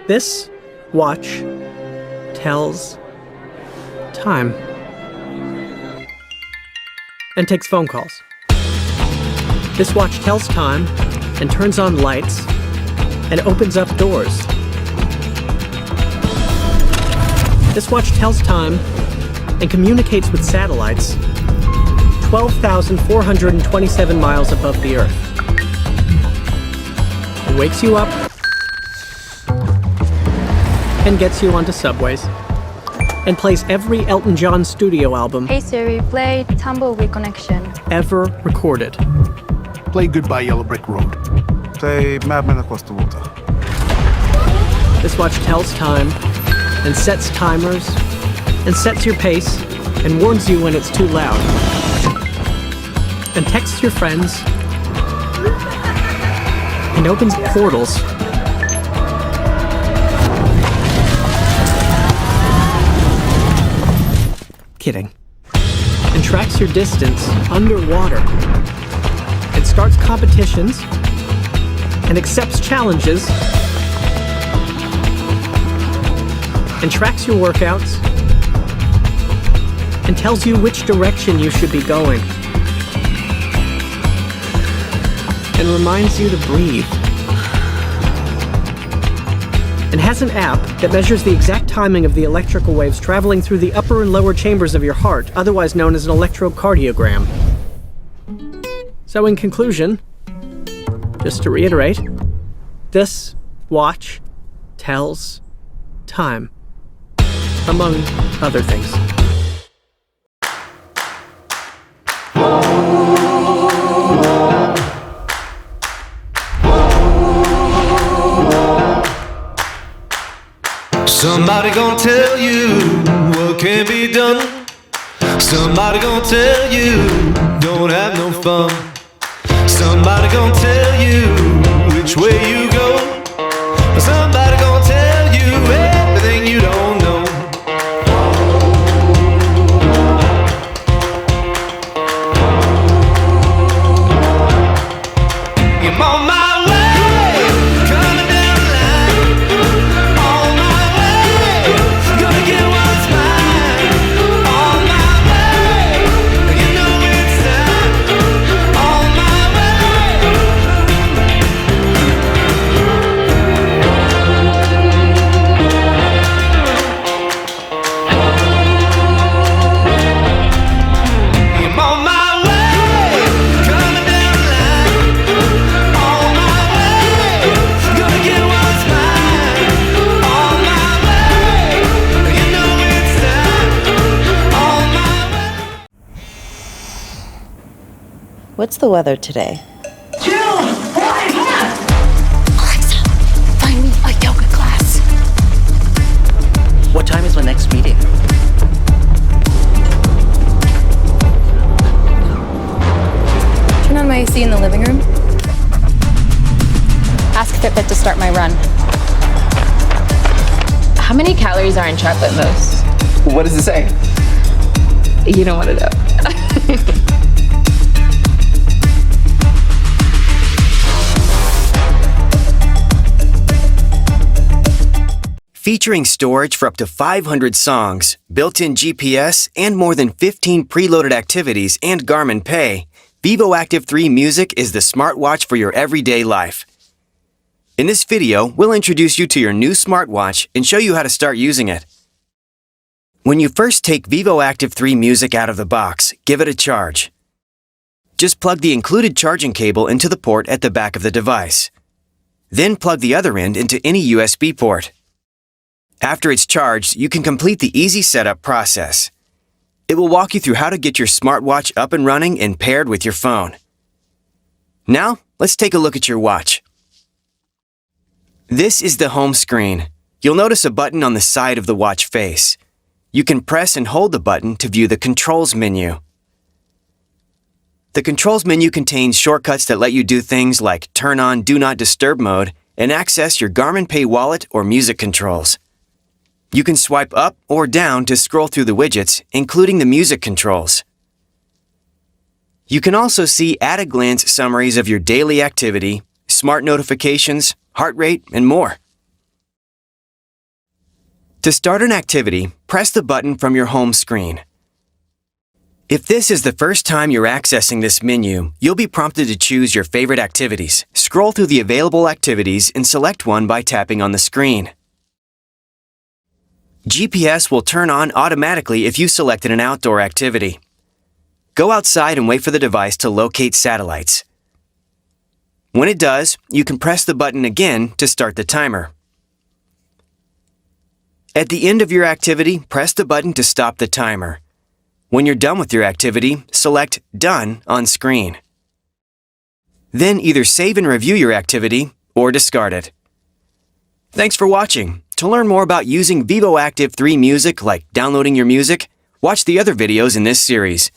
This watch tells time and takes phone calls. This watch tells time and turns on lights and opens up doors. This watch tells time and communicates with satellites 12,427 miles above the Earth. It wakes you up and gets you onto subways and plays every Elton John studio album Hey Siri, play Tumbleweed Connection. ever recorded. Play Goodbye Yellow Brick Road. Play Madman Across the Water. This watch tells time and sets timers and sets your pace and warns you when it's too loud and texts your friends and opens portals kidding and tracks your distance underwater and starts competitions and accepts challenges and tracks your workouts and tells you which direction you should be going and reminds you to breathe and has an app that measures the exact timing of the electrical waves traveling through the upper and lower chambers of your heart, otherwise known as an electrocardiogram. So in conclusion, just to reiterate, this watch tells time, among other things. Somebody gonna tell you what can be done. Somebody gonna tell you don't have no fun. Somebody gonna tell you which way you go. Somebody gonna tell you everything you don't know. I'm on my way, coming down the line. On my way, gonna get what's mine. On my way, you know it's time. On my way. I'm on my way, coming down the line. On my way, gonna get what's mine. On my way, you know it's time. On my way. What's the weather today? Alexa, find me a yoga class. What time is my next meeting? Turn on my AC in the living room. Ask Fitbit to start my run. How many calories are in chocolate mousse? What does it say? You don't want to know. Featuring storage for up to 500 songs, built-in GPS, and more than 15 preloaded activities and Garmin Pay, Vívoactive 3 Music is the smartwatch for your everyday life. In this video, we'll introduce you to your new smartwatch and show you how to start using it. When you first take Vívoactive 3 Music out of the box, give it a charge. Just plug the included charging cable into the port at the back of the device. Then plug the other end into any USB port. After it's charged, you can complete the easy setup process. It will walk you through how to get your smartwatch up and running and paired with your phone. Now, let's take a look at your watch. This is the home screen. You'll notice a button on the side of the watch face. You can press and hold the button to view the Controls menu. The Controls menu contains shortcuts that let you do things like turn on Do Not Disturb mode and access your Garmin Pay wallet or music controls. You can swipe up or down to scroll through the widgets, including the music controls. You can also see at-a-glance summaries of your daily activity, smart notifications, heart rate, and more. To start an activity, press the button from your home screen. If this is the first time you're accessing this menu, you'll be prompted to choose your favorite activities. Scroll through the available activities and select one by tapping on the screen. GPS will turn on automatically if you selected an outdoor activity. Go outside and wait for the device to locate satellites. When it does, you can press the button again to start the timer. At the end of your activity, press the button to stop the timer. When you're done with your activity, select Done on screen. Then either save and review your activity or discard it. Thanks for watching. To learn more about using Vívoactive 3 music, like downloading your music, watch the other videos in this series.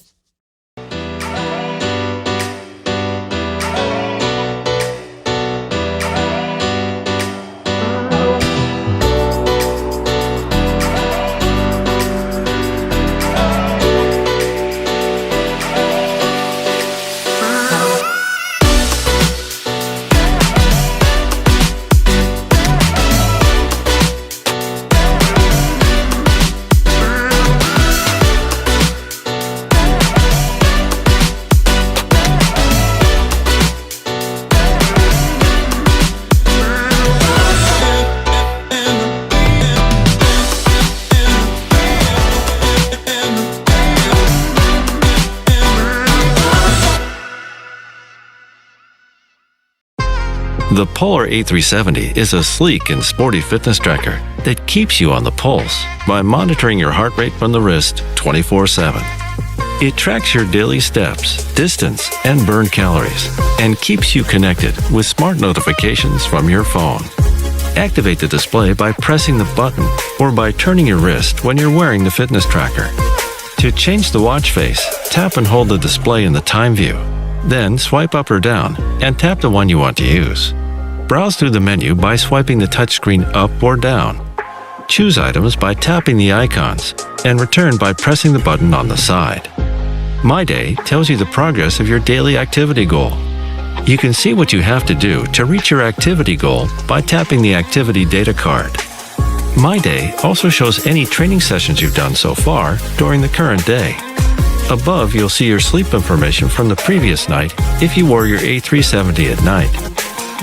The Polar A370 is a sleek and sporty fitness tracker that keeps you on the pulse by monitoring your heart rate from the wrist 24/7. It tracks your daily steps, distance, and burned calories, and keeps you connected with smart notifications from your phone. Activate the display by pressing the button or by turning your wrist when you're wearing the fitness tracker. To change the watch face, tap and hold the display in the time view. Then swipe up or down and tap the one you want to use. Browse through the menu by swiping the touchscreen up or down. Choose items by tapping the icons and return by pressing the button on the side. My Day tells you the progress of your daily activity goal. You can see what you have to do to reach your activity goal by tapping the activity data card. My Day also shows any training sessions you've done so far during the current day. Above, you'll see your sleep information from the previous night if you wore your A370 at night.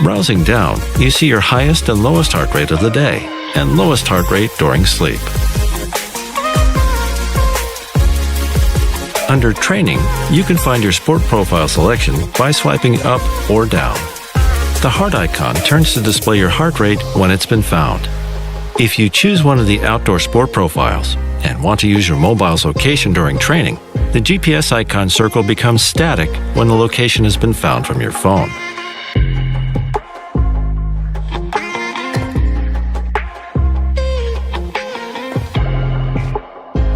Browsing down, you see your highest and lowest heart rate of the day and lowest heart rate during sleep. Under Training, you can find your sport profile selection by swiping up or down. The heart icon turns to display your heart rate when it's been found. If you choose one of the outdoor sport profiles and want to use your mobile's location during training, the GPS icon circle becomes static when the location has been found from your phone.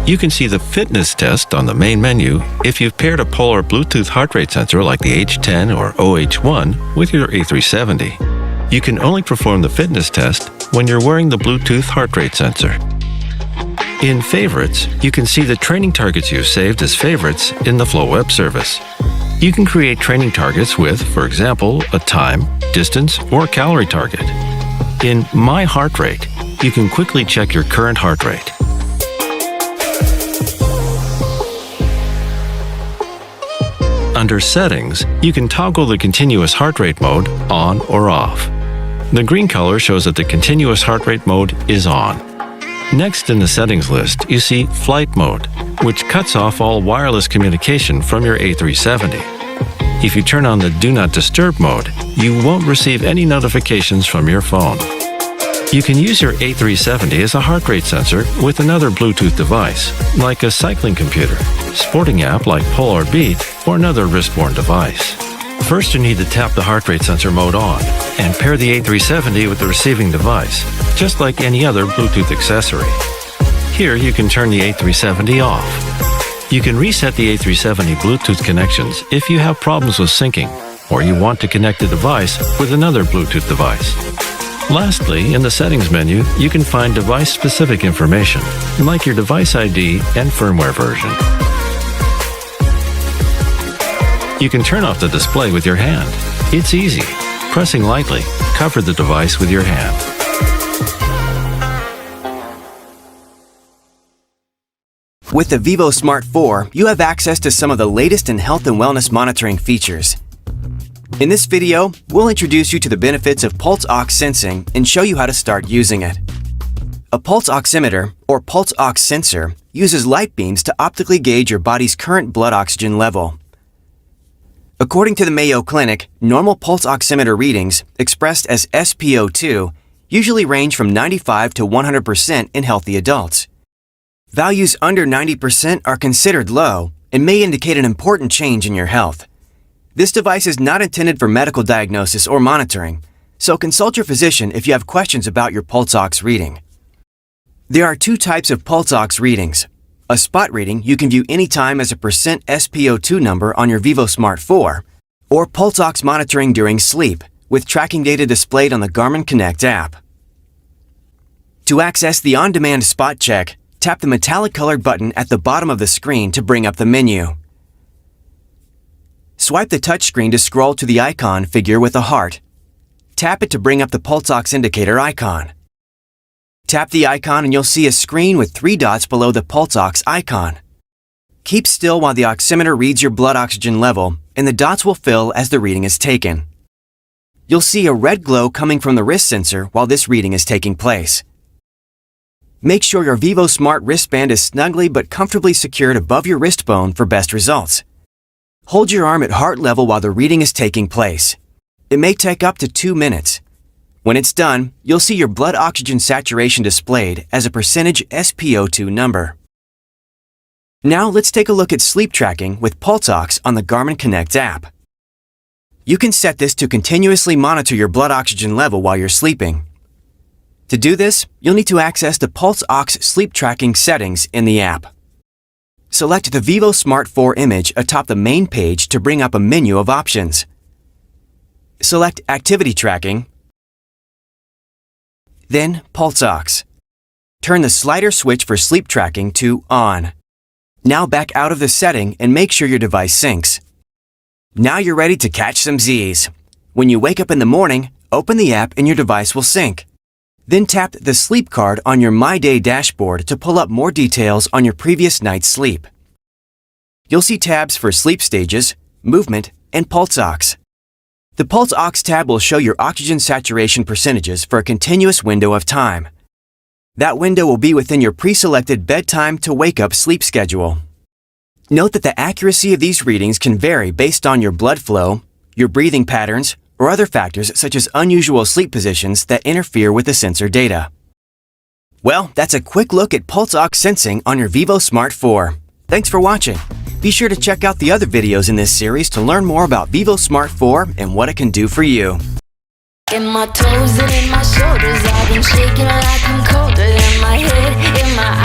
You can see the fitness test on the main menu if you've paired a Polar Bluetooth heart rate sensor like the H10 or OH1 with your A370. You can only perform the fitness test when you're wearing the Bluetooth heart rate sensor. In Favorites, you can see the training targets you've saved as favorites in the Flow web service. You can create training targets with, for example, a time, distance, or calorie target. In My Heart Rate, you can quickly check your current heart rate. Under Settings, you can toggle the continuous heart rate mode on or off. The green color shows that the continuous heart rate mode is on. Next in the settings list, you see Flight Mode, which cuts off all wireless communication from your A370. If you turn on the Do Not Disturb mode, you won't receive any notifications from your phone. You can use your A370 as a heart rate sensor with another Bluetooth device, like a cycling computer, sporting app like Polar Beat, or another wrist-worn device. First, you need to tap the heart rate sensor mode on and pair the A370 with the receiving device, just like any other Bluetooth accessory. Here, you can turn the A370 off. You can reset the A370 Bluetooth connections if you have problems with syncing, or you want to connect the device with another Bluetooth device. Lastly, in the Settings menu, you can find device-specific information, like your device ID and firmware version. You can turn off the display with your hand. It's easy. Pressing lightly, cover the device with your hand. With the vívosmart 4, you have access to some of the latest in health and wellness monitoring features. In this video, we'll introduce you to the benefits of pulse ox sensing and show you how to start using it. A pulse oximeter, or pulse ox sensor, uses light beams to optically gauge your body's current blood oxygen level. According to the Mayo Clinic, normal pulse oximeter readings, expressed as SpO2, usually range from 95 to 100% in healthy adults. Values under 90% are considered low and may indicate an important change in your health. This device is not intended for medical diagnosis or monitoring, so consult your physician if you have questions about your pulse ox reading. There are two types of pulse ox readings. A spot reading you can view anytime as a percent SpO2 number on your vívosmart 4, or pulse ox monitoring during sleep, with tracking data displayed on the Garmin Connect app. To access the on-demand spot check, tap the metallic-colored button at the bottom of the screen to bring up the menu. Swipe the touchscreen to scroll to the icon figure with a heart. Tap it to bring up the pulse ox indicator icon. Tap the icon and you'll see a screen with 3 dots below the pulse ox icon. Keep still while the oximeter reads your blood oxygen level, and the dots will fill as the reading is taken. You'll see a red glow coming from the wrist sensor while this reading is taking place. Make sure your vívosmart wristband is snugly but comfortably secured above your wrist bone for best results. Hold your arm at heart level while the reading is taking place. It may take up to 2 minutes. When it's done, you'll see your blood oxygen saturation displayed as a percentage SpO2 number. Now let's take a look at sleep tracking with pulse ox on the Garmin Connect app. You can set this to continuously monitor your blood oxygen level while you're sleeping. To do this, you'll need to access the pulse ox sleep tracking settings in the app. Select the vívosmart 4 image atop the main page to bring up a menu of options. Select Activity Tracking, then Pulse Ox. Turn the slider switch for sleep tracking to On. Now back out of the setting and make sure your device syncs. Now you're ready to catch some Z's. When you wake up in the morning, open the app and your device will sync. Then tap the sleep card on your My Day dashboard to pull up more details on your previous night's sleep. You'll see tabs for sleep stages, movement, and pulse ox. The pulse ox tab will show your oxygen saturation percentages for a continuous window of time. That window will be within your pre-selected bedtime to wake up sleep schedule. Note that the accuracy of these readings can vary based on your blood flow, your breathing patterns, or other factors such as unusual sleep positions that interfere with the sensor data. Well, that's a quick look at pulse ox sensing on your vívosmart 4. Thanks for watching. Be sure to check out the other videos in this series to learn more about vívosmart 4 and what it can do for you. In my toes and in my shoulders, I've been shaking like I'm colder than my head in my